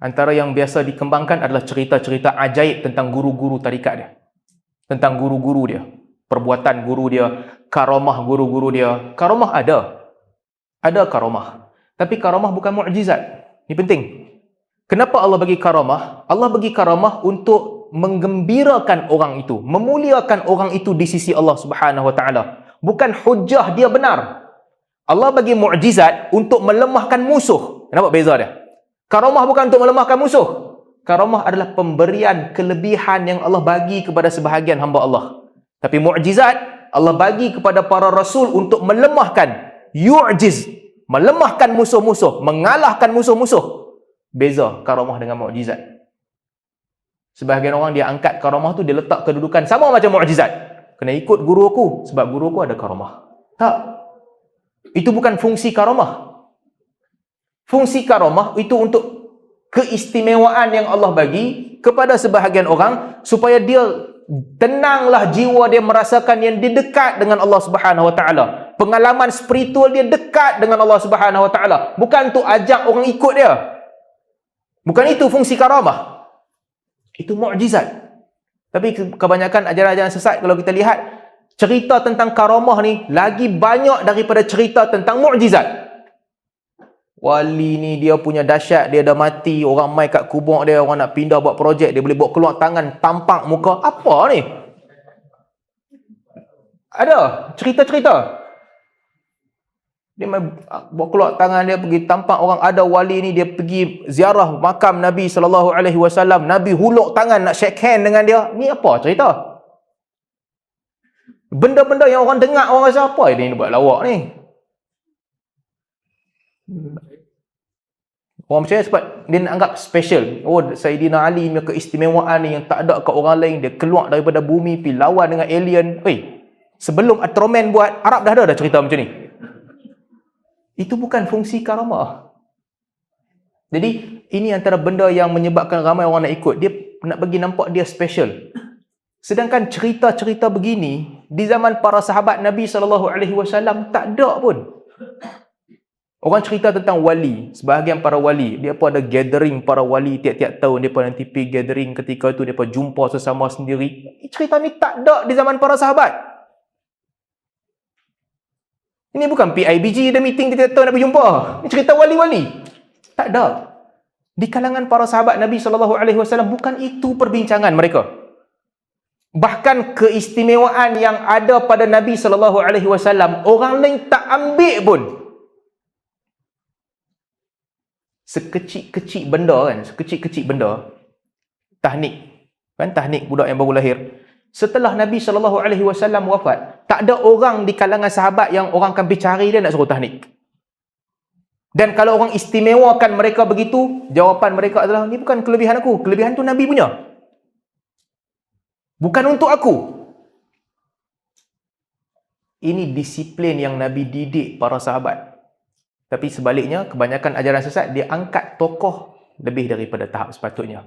Antara yang biasa dikembangkan adalah cerita-cerita ajaib tentang guru-guru tarikat dia. Tentang guru-guru dia. Perbuatan guru dia, karamah guru-guru dia. Karamah ada. Ada karamah. Tapi karamah bukan mukjizat. Ini penting. Kenapa Allah bagi karamah? Allah bagi karamah untuk menggembirakan orang itu, memuliakan orang itu di sisi Allah Subhanahu Wa Taala. Bukan hujah dia benar. Allah bagi mukjizat untuk melemahkan musuh. Nampak beza dia? Karamah bukan untuk melemahkan musuh. Karamah adalah pemberian kelebihan yang Allah bagi kepada sebahagian hamba Allah. Tapi mukjizat Allah bagi kepada para rasul untuk melemahkan, yu'jiz, melemahkan musuh-musuh, mengalahkan musuh-musuh. Beza karamah dengan mukjizat. Sebahagian orang dia angkat karamah tu, dia letak kedudukan sama macam mukjizat. Kena ikut guru aku sebab guru aku ada karamah. Tak. Itu bukan fungsi karamah. Fungsi karamah itu untuk keistimewaan yang Allah bagi kepada sebahagian orang supaya dia tenanglah jiwa dia, merasakan yang dia dekat dengan Allah Subhanahu Wa Taala. Pengalaman spiritual dia dekat dengan Allah Subhanahu Wa Taala. Bukan untuk ajak orang ikut dia. Bukan itu fungsi karamah. Itu mukjizat. Tapi kebanyakan ajaran-ajaran sesat, kalau kita lihat cerita tentang karamah ni lagi banyak daripada cerita tentang mukjizat. Wali ni dia punya dahsyat, dia dah mati, orang mai kat kubur dia, orang nak pindah buat projek, dia boleh buat keluar tangan, tampak muka. Apa ni? Ada cerita-cerita. Dia mai buat keluar tangan, dia pergi tampak orang. Ada wali ni, dia pergi ziarah makam Nabi SAW. Nabi huluk tangan nak shake hand dengan dia. Ni apa cerita? Benda-benda yang orang dengar, orang rasa apa ini buat lawak ni? Orang percaya sebab dia nak anggap special. Oh, Sayyidina Ali punya keistimewaan ni yang tak ada kat orang lain. Dia keluar daripada bumi, pergi lawan dengan alien. Sebelum Ultraman buat, Arab dah ada cerita macam ni. Itu bukan fungsi karamah. Jadi, ini antara benda yang menyebabkan ramai orang nak ikut. Dia nak bagi nampak dia special. Sedangkan cerita-cerita begini, di zaman para sahabat Nabi SAW, tak ada pun. Orang cerita tentang wali, sebahagian para wali, dia pun ada gathering para wali tiap-tiap tahun, dia pun nanti pergi gathering ketika itu, dia pun jumpa sesama sendiri. Cerita ni tak ada di zaman para sahabat. Ini bukan PIBG, ada meeting tiap-tiap tahun nak berjumpa. Ini cerita wali-wali. Tak ada. Di kalangan para sahabat Nabi SAW, bukan itu perbincangan mereka. Bahkan keistimewaan yang ada pada Nabi SAW, orang lain tak ambil pun. Sekecil-kecil benda kan, sekecil-kecil benda, tahnik kan, tahnik budak yang baru lahir. Setelah Nabi SAW wafat, tak ada orang di kalangan sahabat yang orang akan pergi cari dia nak suruh tahnik. Dan kalau orang istimewakan mereka begitu, jawapan mereka adalah, ni bukan kelebihan aku, kelebihan tu Nabi punya, bukan untuk aku. Ini disiplin yang Nabi didik para sahabat. Tapi sebaliknya, kebanyakan ajaran sesat, dia angkat tokoh lebih daripada tahap sepatutnya.